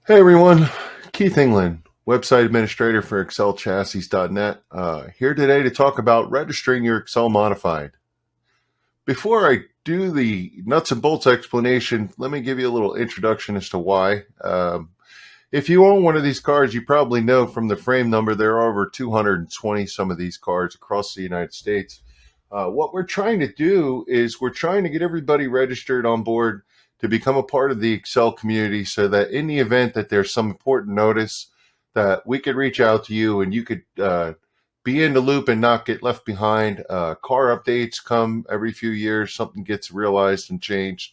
Hey everyone, Keith England, website administrator for XcelChassis.net, here today to talk about registering your Xcel Modified. Before I do the nuts and bolts explanation, let me give you a little introduction as to why. If you own one of these cars, you probably know from the frame number there are over 220 some of these cars across the United States. What we're trying to do is we're trying to get everybody registered on board to become a part of the Xcel community so that in the event that there's some important notice that we could reach out to you and you could be in the loop and not get left behind. Car updates come every few years, something gets realized and changed.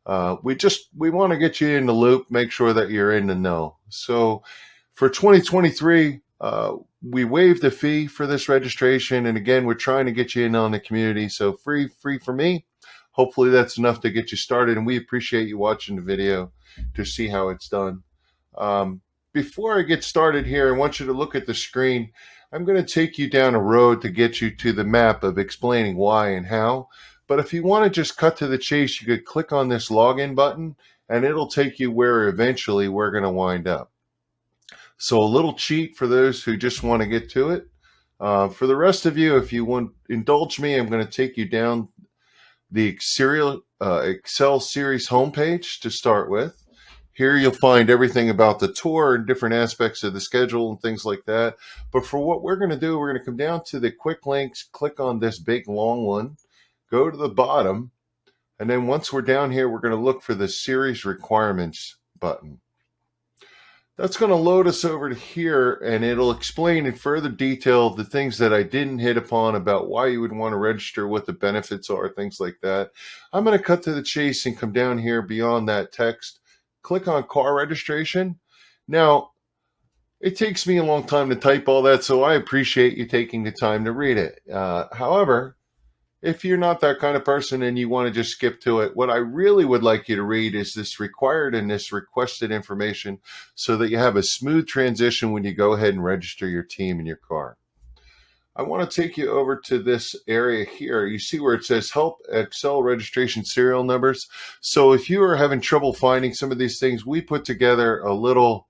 We want to get you in the loop, make sure that you're in the know. So for 2023, we waived the fee for this registration, and again, we're trying to get you in on the community. So free for me. Hopefully that's enough to get you started, and we appreciate you watching the video to see how it's done. Before I get started here, I want you to look at the screen. I'm going to take you down a road to get you to the map of explaining why and how. But if you want to just cut to the chase, you could click on this login button and it'll take you where eventually we're going to wind up. So a little cheat for those who just want to get to it. For the rest of you, if you want indulge me, I'm going to take you down the Xcel Series homepage to start with. Here you'll find everything about the tour and different aspects of the schedule and things like that. But for what we're going to do, we're going to come down to the quick links, click on this big long one, go to the bottom, and then once we're down here, we're going to look for the series requirements button. That's going to load us over to here, and it'll explain in further detail the things that I didn't hit upon about why you would want to register, what the benefits are, things like that. I'm going to cut to the chase and come down here beyond that text. Click on car registration. Now, it takes me a long time to type all that, so I appreciate you taking the time to read it. However, if you're not that kind of person and you want to just skip to it, what I really would like you to read is this required and this requested information so that you have a smooth transition when you go ahead and register your team and your car. I want to take you over to this area here. You see where it says help Xcel registration serial numbers. So if you are having trouble finding some of these things, we put together a little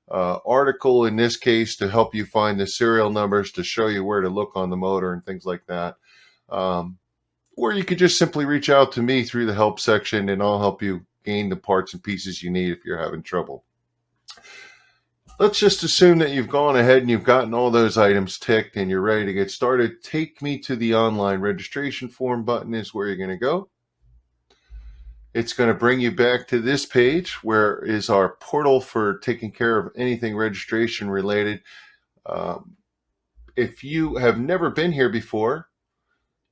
article in this case to help you find the serial numbers, to show you where to look on the motor and things like that. Or you could just simply reach out to me through the help section and I'll help you gain the parts and pieces you need if you're having trouble. Let's just assume that you've gone ahead and you've gotten all those items ticked and you're ready to get started. Take me to the online registration form button is where you're going to go. It's going to bring you back to this page where is our portal for taking care of anything registration related. If you have never been here before,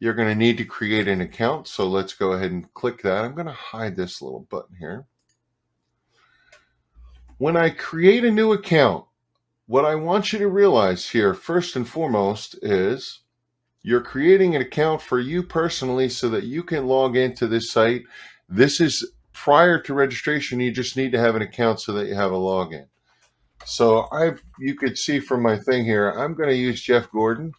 you're going to need to create an account. So let's go ahead and click that. I'm going to hide this little button here. When I create a new account, what I want you to realize here, first and foremost, is you're creating an account for you personally so that you can log into this site. This is prior to registration. You just need to have an account so that you have a login. So you could see from my thing here, I'm going to use Jeff Gordon.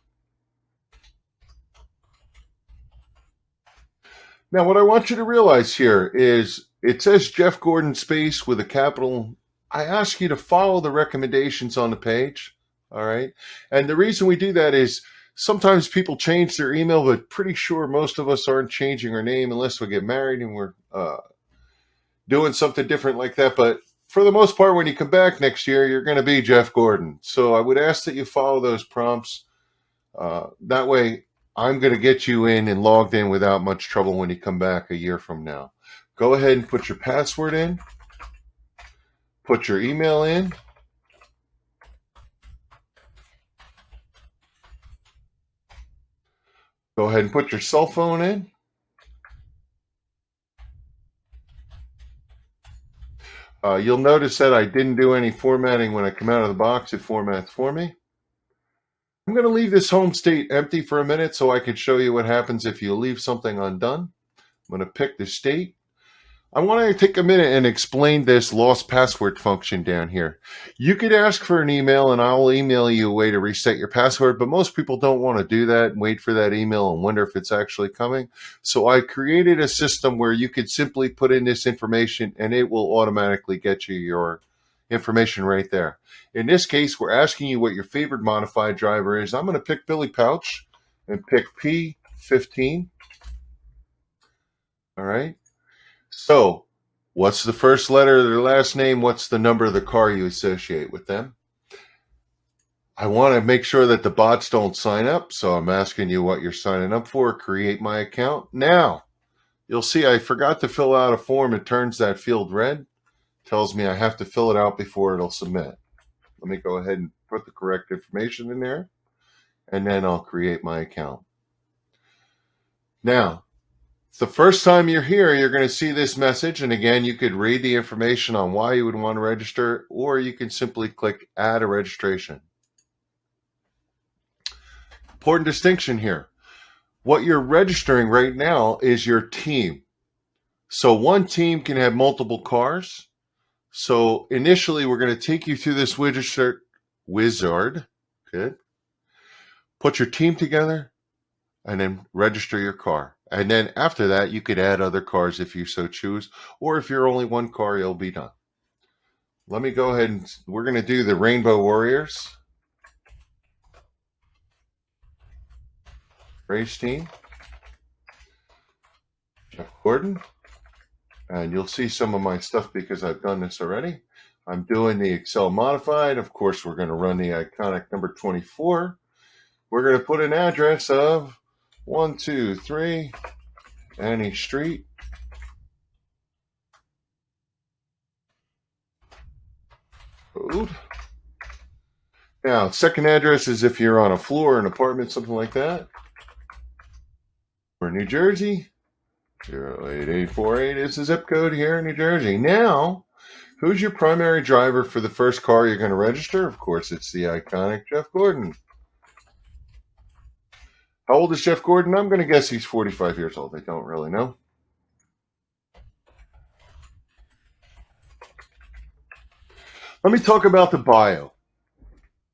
Now, what I want you to realize here is it says Jeff Gordon space with a capital. I ask you to follow the recommendations on the page, all right? And the reason we do that is sometimes people change their email, but pretty sure most of us aren't changing our name unless we get married and we're doing something different like that. But for the most part, when you come back next year, you're going to be Jeff Gordon. So I would ask that you follow those prompts. That way, I'm going to get you in and logged in without much trouble when you come back a year from now. Go ahead and put your password in. Put your email in. Go ahead and put your cell phone in. You'll notice that I didn't do any formatting when I come out of the box. It formats for me. I'm going to leave this home state empty for a minute so I can show you what happens if you leave something undone. I'm going to pick the state. I want to take a minute and explain this lost password function down here. You could ask for an email and I'll email you a way to reset your password, but most people don't want to do that and wait for that email and wonder if it's actually coming. So I created a system where you could simply put in this information and it will automatically get you your information right there. In this case, we're asking you what your favorite modified driver is. I'm going to pick Billy Pouch and pick P15. All right. So what's the first letter of their last name? What's the number of the car you associate with them? I want to make sure that the bots don't sign up. So I'm asking you what you're signing up for. Create my account. Now, you'll see I forgot to fill out a form. It turns that field red. Tells me I have to fill it out before it'll submit. Let me go ahead and put the correct information in there, and then I'll create my account. Now, the first time you're here, you're going to see this message. And again, you could read the information on why you would want to register, or you can simply click add a registration. Important distinction here. What you're registering right now is your team. So one team can have multiple cars. So initially, we're going to take you through this wizard. Good. Put your team together and then register your car. And then after that, you could add other cars if you so choose. Or if you're only one car, you'll be done. Let me go ahead and we're going to do the Rainbow Warriors race team. Jeff Gordon. And you'll see some of my stuff because I've done this already. I'm doing the Xcel Modified. Of course, we're going to run the iconic number 24. We're going to put an address of 123 Annie Street. Code. Now, second address is if you're on a floor, an apartment, something like that. We're in New Jersey. 08848 is the zip code here in New Jersey. Now, who's your primary driver for the first car you're going to register? Of course, it's the iconic Jeff Gordon. How old is Jeff Gordon? I'm going to guess he's 45 years old. I don't really know. Let me talk about the bio.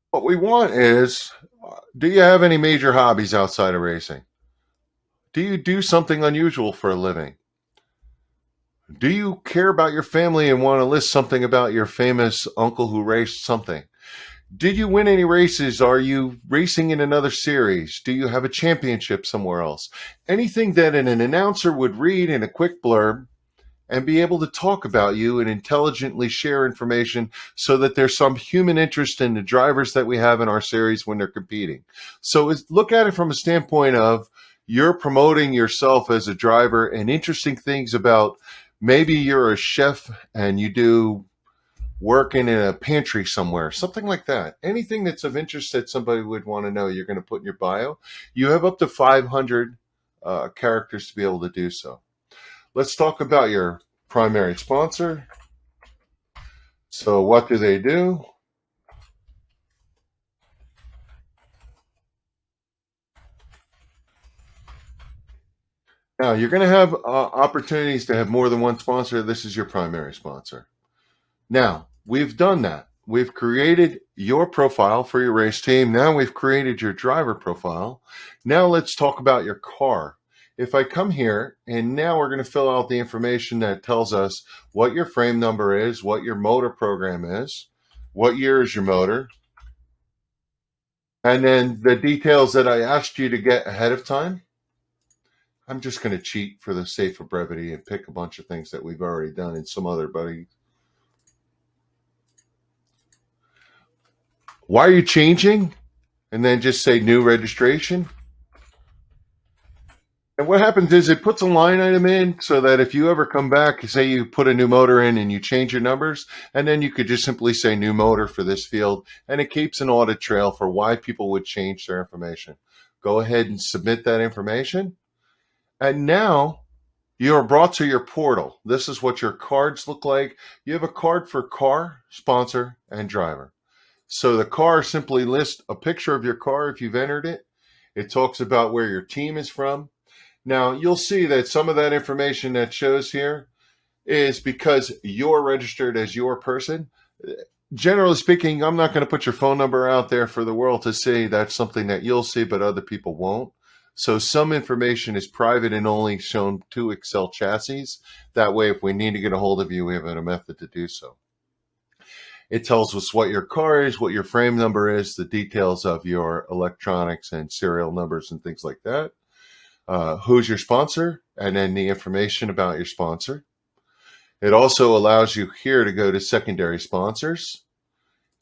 What we want is, do you have any major hobbies outside of racing? Do you do something unusual for a living? Do you care about your family and want to list something about your famous uncle who raced something? Did you win any races? Are you racing in another series? Do you have a championship somewhere else? Anything that an announcer would read in a quick blurb and be able to talk about you and intelligently share information so that there's some human interest in the drivers that we have in our series when they're competing. So look at it from a standpoint of you're promoting yourself as a driver and interesting things about maybe you're a chef and you do working in a pantry somewhere, something like that. Anything that's of interest that somebody would want to know, you're going to put in your bio. You have up to 500 characters to be able to do so. Let's talk about your primary sponsor. So what do they do? Now, you're going to have opportunities to have more than one sponsor. This is your primary sponsor. Now, we've done that. We've created your profile for your race team. Now we've created your driver profile. Now let's talk about your car. If I come here and now we're going to fill out the information that tells us what your frame number is, what your motor program is, what year is your motor, and then the details that I asked you to get ahead of time. I'm just going to cheat for the sake of brevity and pick a bunch of things that we've already done in some other buddy. Why are you changing? And then just say new registration. And what happens is it puts a line item in so that if you ever come back, say you put a new motor in and you change your numbers, and then you could just simply say new motor for this field, and it keeps an audit trail for why people would change their information. Go ahead and submit that information. And now you're brought to your portal. This is what your cards look like. You have a card for car, sponsor, and driver. So the car simply lists a picture of your car if you've entered it. It talks about where your team is from. Now, you'll see that some of that information that shows here is because you're registered as your person. Generally speaking, I'm not going to put your phone number out there for the world to see. That's something that you'll see, but other people won't. So some information is private and only shown to Xcel Chassis. That way, if we need to get a hold of you, we have a method to do so. It tells us what your car is, what your frame number is, the details of your electronics and serial numbers and things like that. Who's your sponsor, and then the information about your sponsor. It also allows you here to go to secondary sponsors.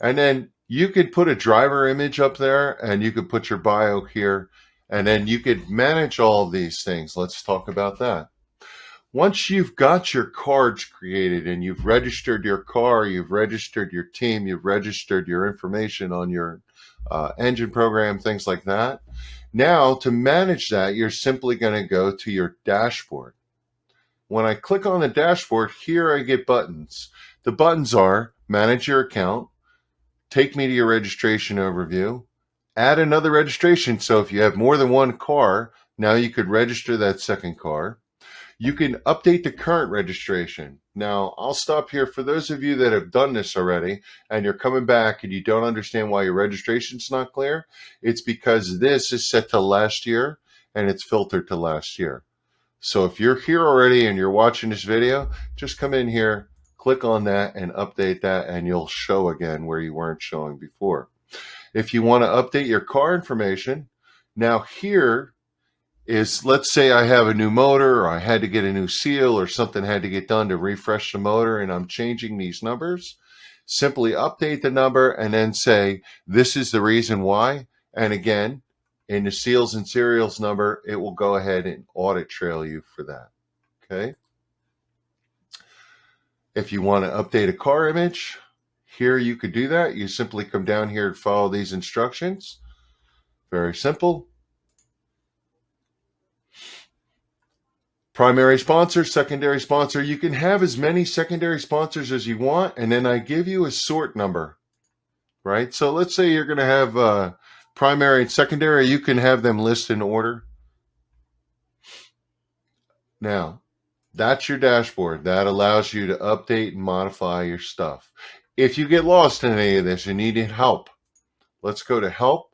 And then you could put a driver image up there, and you could put your bio here, and then you could manage all of these things. Let's talk about that. Once you've got your cards created and you've registered your car, you've registered your team, you've registered your information on your engine program, things like that. Now, to manage that, you're simply going to go to your dashboard. When I click on the dashboard, here I get buttons. The buttons are manage your account, take me to your registration overview, add another registration. So if you have more than one car, now you could register that second car. You can update the current registration. Now, I'll stop here. For those of you that have done this already and you're coming back and you don't understand why your registration's not clear, it's because this is set to last year and it's filtered to last year. So if you're here already and you're watching this video, just come in here, click on that and update that, and you'll show again where you weren't showing before. If you want to update your car information, now here is, let's say I have a new motor, or I had to get a new seal, or something had to get done to refresh the motor, and I'm changing these numbers. Simply update the number and then say, this is the reason why. And again, in the seals and serials number, it will go ahead and audit trail you for that. Okay. If you want to update a car image, here you could do that. You simply come down here and follow these instructions. Very simple. Primary sponsor, secondary sponsor. You can have as many secondary sponsors as you want, and then I give you a sort number, right? So let's say you're going to have primary and secondary. You can have them list in order. Now, that's your dashboard. That allows you to update and modify your stuff. If you get lost in any of this and need help, let's go to help.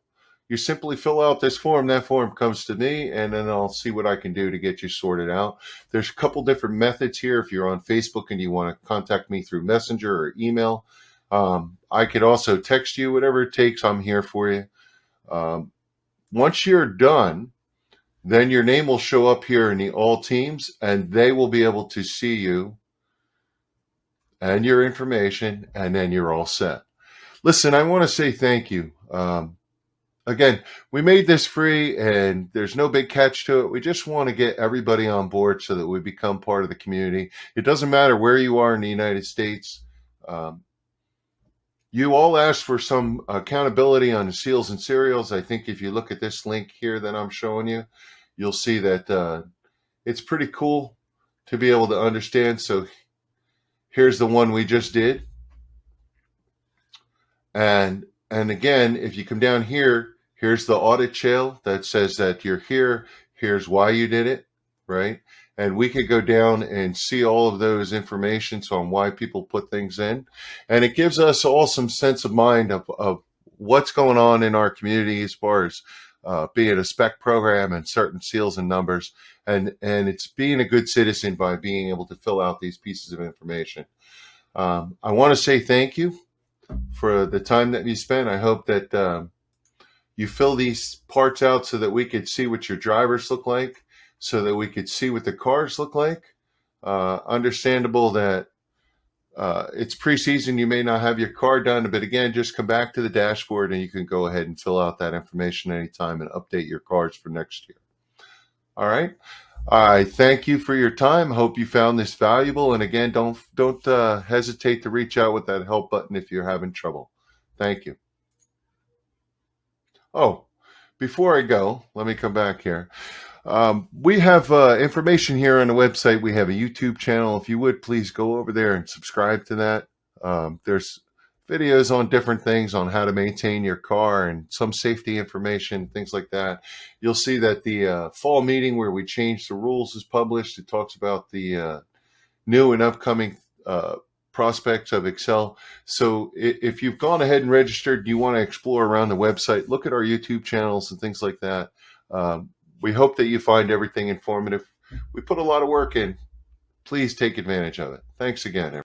You simply fill out this form. That form comes to me, and then I'll see what I can do to get you sorted out. There's a couple different methods here. If you're on Facebook and you want to contact me through Messenger or email, I could also text you, whatever it takes. I'm here for you. Once you're done, then your name will show up here in the all teams, and they will be able to see you and your information, and then you're all set. Listen, I want to say thank you. Again, we made this free, and there's no big catch to it. We just want to get everybody on board so that we become part of the community. It doesn't matter where you are in the United States. You all asked for some accountability on the seals and serials. I think if you look at this link here that I'm showing you, you'll see that it's pretty cool to be able to understand. So here's the one we just did. And again, if you come down here, here's the audit trail that says that you're here. Here's why you did it, right? And we could go down and see all of those informations on why people put things in. And it gives us all some sense of mind of what's going on in our community as far as being a spec program and certain seals and numbers. And it's being a good citizen by being able to fill out these pieces of information. I want to say thank you for the time that you spent. I hope that you fill these parts out so that we could see what your drivers look like, so that we could see what the cars look like. Understandable that it's preseason, you may not have your car done, but again, just come back to the dashboard and you can go ahead and fill out that information anytime and update your cars for next year. All right. I thank you for your time. Hope you found this valuable. And again, don't hesitate to reach out with that help button if you're having trouble. Thank you. Oh, before I go, let me come back here. We have information here on the website. We have a YouTube channel. If you would, please go over there and subscribe to that. There's videos on different things on how to maintain your car and some safety information, things like that. You'll see that the fall meeting where we changed the rules is published. It talks about the new and upcoming prospects of Xcel. So if you've gone ahead and registered, you want to explore around the website, look at our YouTube channels and things like that. We hope that you find everything informative. We put a lot of work in. Please take advantage of it. Thanks again, everyone.